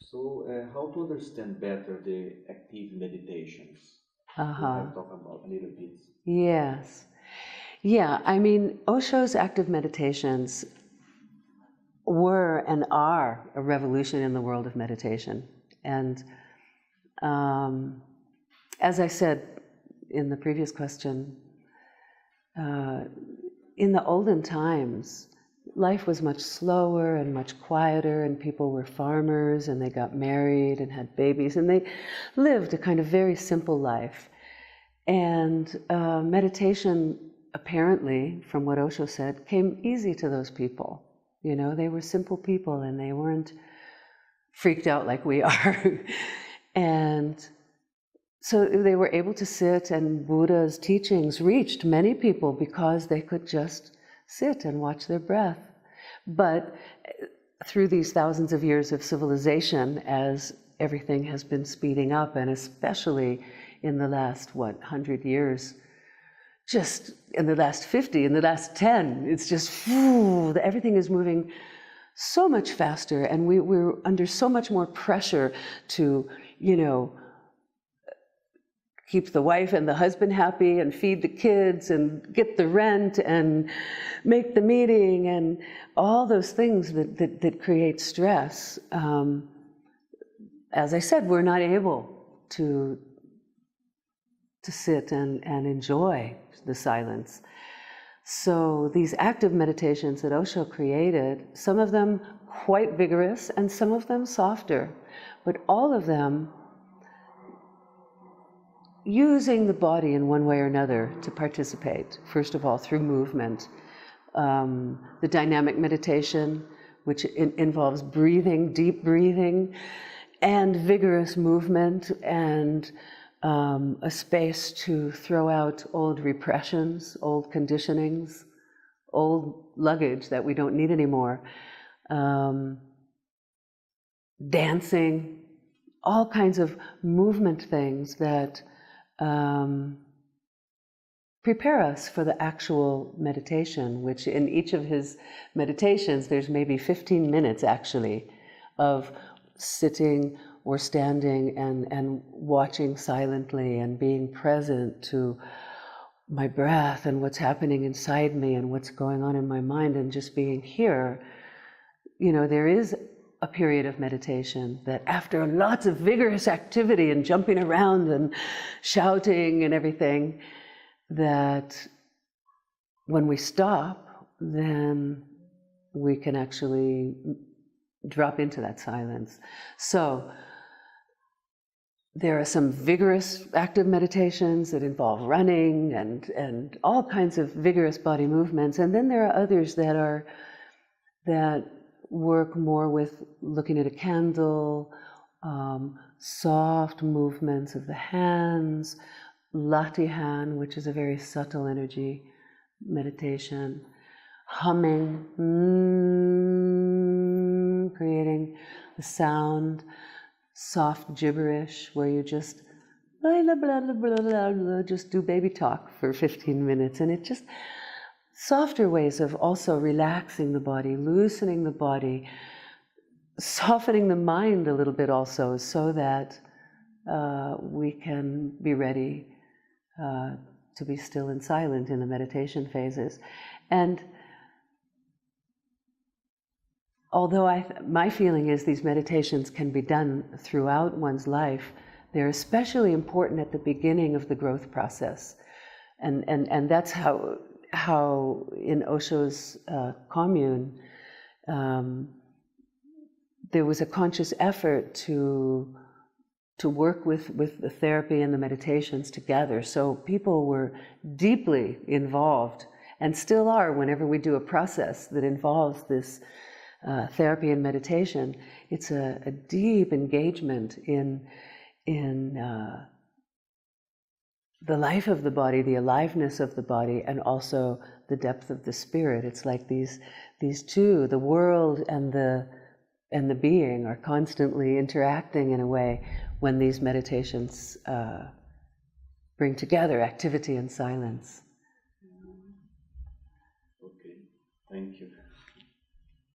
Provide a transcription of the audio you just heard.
So, how to understand better the active meditations? We Uh-huh. have talked about a little bit. Yes. Yeah, I mean, Osho's active meditations were and are a revolution in the world of meditation. And um, as I said in the previous question, in the olden times, life was much slower and much quieter, and people were farmers, and they got married and had babies, and they lived a kind of very simple life. And meditation, apparently, from what Osho said, came easy to those people. You know, they were simple people, and they weren't freaked out like we are. And so they were able to sit, and Buddha's teachings reached many people because they could just sit and watch their breath. But through these thousands of years of civilization, as everything has been speeding up, and especially in the last, 100 years, just in the last 50, in the last 10, it's just, everything is moving so much faster, and we're under so much more pressure to, keep the wife and the husband happy and feed the kids and get the rent and make the meeting and all those things that create stress. As I said, we're not able to sit and enjoy the silence. So these active meditations that Osho created, some of them quite vigorous and some of them softer, but all of them using the body in one way or another to participate, first of all, through movement. The dynamic meditation, which involves breathing, deep breathing, and vigorous movement, and a space to throw out old repressions, old conditionings, old luggage that we don't need anymore. Dancing, all kinds of movement things that prepare us for the actual meditation, which in each of his meditations, there's maybe 15 minutes actually of sitting or standing and watching silently and being present to my breath and what's happening inside me and what's going on in my mind, and just being here. There is a period of meditation that after lots of vigorous activity and jumping around and shouting and everything, that when we stop, then we can actually drop into that silence. So there are some vigorous active meditations that involve running and all kinds of vigorous body movements. And then there are others that work more with looking at a candle, soft movements of the hands, latihan, which is a very subtle energy meditation, humming, creating the sound, soft gibberish where you just blah, blah, blah, blah, blah, blah, just do baby talk for 15 minutes, and it just softer ways of also relaxing the body, loosening the body, softening the mind a little bit also, so that we can be ready to be still and silent in the meditation phases. And although my feeling is these meditations can be done throughout one's life, they're especially important at the beginning of the growth process. And that's how in Osho's commune, there was a conscious effort to work with the therapy and the meditations together. So people were deeply involved, and still are whenever we do a process that involves this therapy and meditation. It's a deep engagement in the life of the body, the aliveness of the body, and also the depth of the spirit. It's like these two, the world and the being, are constantly interacting in a way when these meditations bring together activity and silence. Okay, thank you.